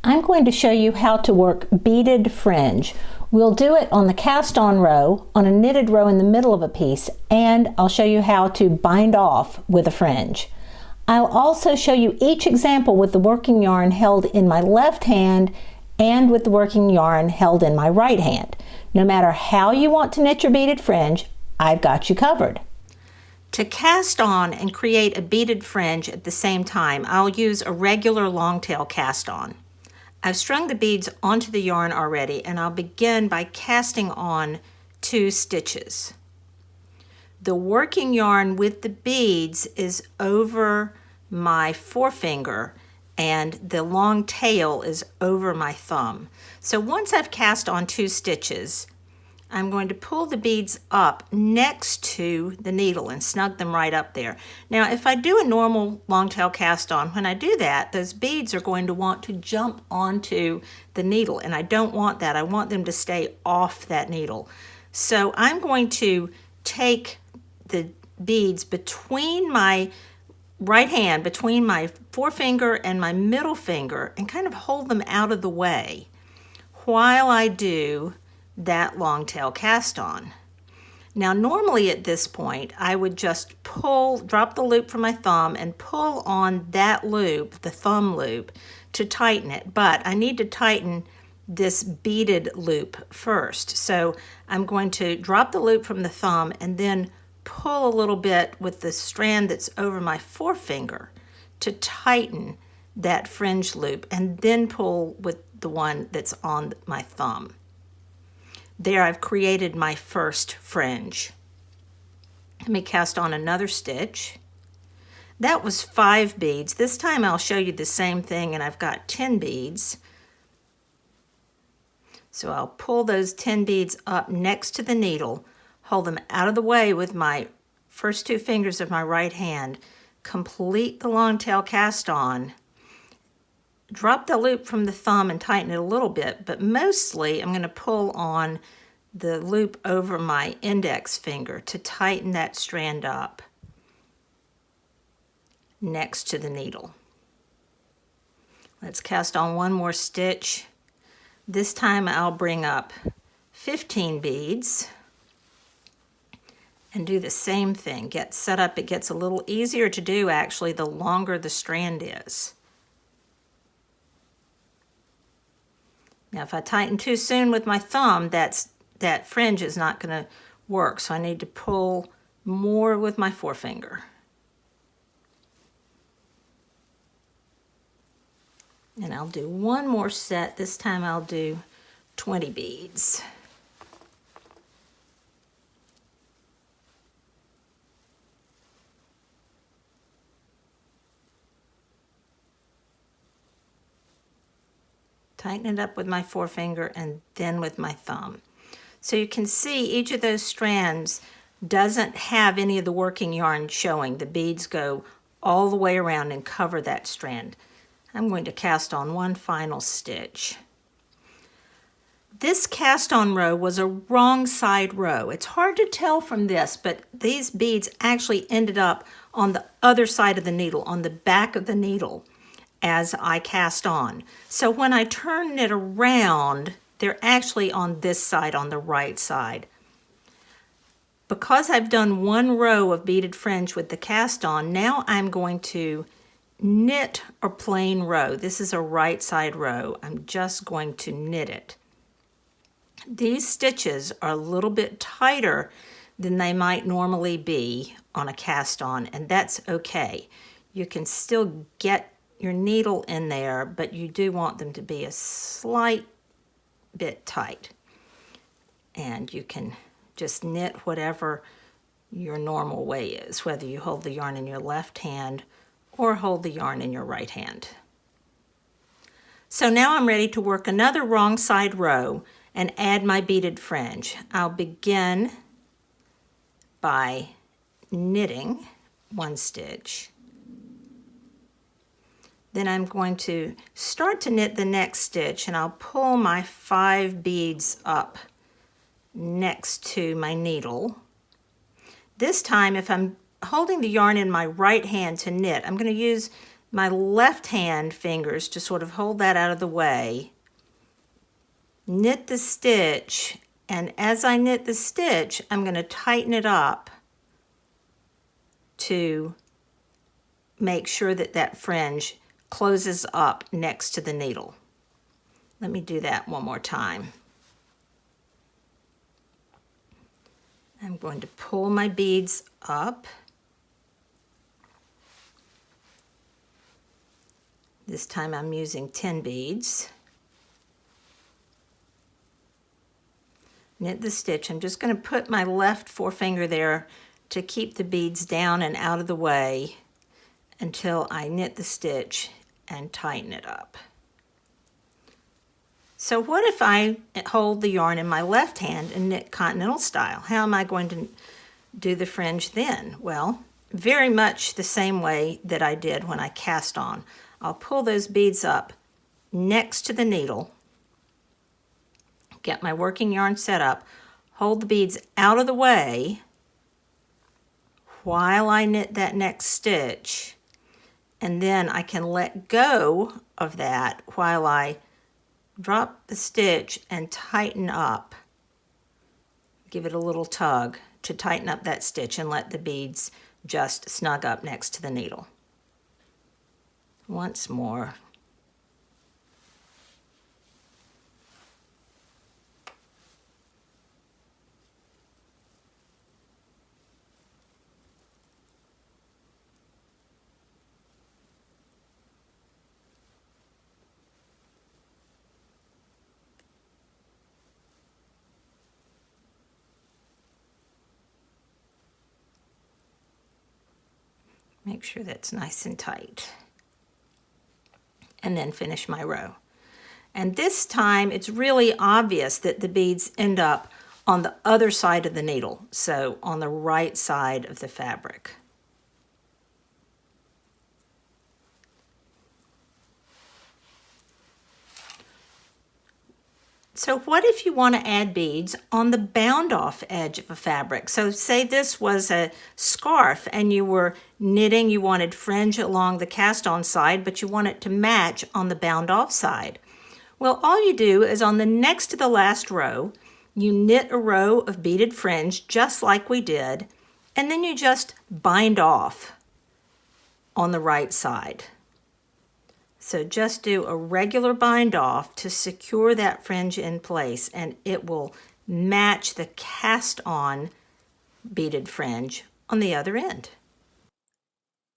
I'm going to show you how to work beaded fringe. We'll do it on the cast on row, on a knitted row in the middle of a piece, and I'll show you how to bind off with a fringe. I'll also show you each example with the working yarn held in my left hand and with the working yarn held in my right hand. No matter how you want to knit your beaded fringe, I've got you covered. To cast on and create a beaded fringe at the same time, I'll use a regular long tail cast on. I've strung the beads onto the yarn already, and I'll begin by casting on 2 stitches. The working yarn with the beads is over my forefinger and the long tail is over my thumb. So once I've cast on 2 stitches, I'm going to pull the beads up next to the needle and snug them right up there. Now, if I do a normal long tail cast on, when I do that, those beads are going to want to jump onto the needle, and I don't want that. I want them to stay off that needle. So I'm going to take the beads between my right hand, between my forefinger and my middle finger, and kind of hold them out of the way while I do that long tail cast on. Now normally at this point I would just drop the loop from my thumb and pull on that loop, the thumb loop, to tighten it, but I need to tighten this beaded loop first. So I'm going to drop the loop from the thumb and then pull a little bit with the strand that's over my forefinger to tighten that fringe loop, and then pull with the one that's on my thumb. There I've created my first fringe. Let me cast on another stitch. That was 5 beads. This time I'll show you the same thing, and I've got 10 beads. So I'll pull those 10 beads up next to the needle, hold them out of the way with my first 2 fingers of my right hand, complete the long tail cast on, drop the loop from the thumb and tighten it a little bit, but mostly I'm going to pull on the loop over my index finger to tighten that strand up next to the needle. Let's cast on one more stitch. This time I'll bring up 15 beads and do the same thing. Get set up. It gets a little easier to do actually the longer the strand is. Now if I tighten too soon with my thumb, that fringe is not going to work, so I need to pull more with my forefinger. And I'll do one more set. This time I'll do 20 beads. Tighten it up with my forefinger and then with my thumb. So you can see each of those strands doesn't have any of the working yarn showing. The beads go all the way around and cover that strand. I'm going to cast on one final stitch. This cast on row was a wrong side row. It's hard to tell from this, but these beads actually ended up on the other side of the needle, on the back of the needle, as I cast on. So when I turn it around, they're actually on this side, on the right side. Because I've done one row of beaded fringe with the cast on, now I'm going to knit a plain row. This is a right side row. I'm just going to knit it. These stitches are a little bit tighter than they might normally be on a cast on, and that's okay. You can still get your needle in there, but you do want them to be a slight bit tight. And you can just knit whatever your normal way is, whether you hold the yarn in your left hand or hold the yarn in your right hand. So now I'm ready to work another wrong side row and add my beaded fringe. I'll begin by knitting one stitch. Then I'm going to start to knit the next stitch, and I'll pull my 5 beads up next to my needle. This time, if I'm holding the yarn in my right hand to knit, I'm going to use my left hand fingers to sort of hold that out of the way, knit the stitch, and as I knit the stitch, I'm going to tighten it up to make sure that that fringe closes up next to the needle. Let me do that one more time. I'm going to pull my beads up. This time I'm using 10 beads. Knit the stitch. I'm just going to put my left forefinger there to keep the beads down and out of the way until I knit the stitch and tighten it up. So what if I hold the yarn in my left hand and knit continental style? How am I going to do the fringe then? Well, very much the same way that I did when I cast on. I'll pull those beads up next to the needle, get my working yarn set up, hold the beads out of the way while I knit that next stitch, and then I can let go of that while I drop the stitch and tighten up. Give it a little tug to tighten up that stitch and let the beads just snug up next to the needle. Once more. Make sure that's nice and tight. And then finish my row. And this time it's really obvious that the beads end up on the other side of the needle, so on the right side of the fabric. So what if you want to add beads on the bound off edge of a fabric? So say this was a scarf and you were knitting, you wanted fringe along the cast on side, but you want it to match on the bound off side. Well, all you do is on the next to the last row, you knit a row of beaded fringe just like we did, and then you just bind off on the right side. So just do a regular bind off to secure that fringe in place, and it will match the cast on beaded fringe on the other end.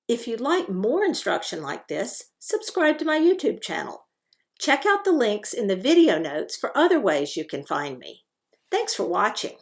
If you'd like more instruction like this, subscribe to my YouTube channel. Check out the links in the video notes for other ways you can find me. Thanks for watching.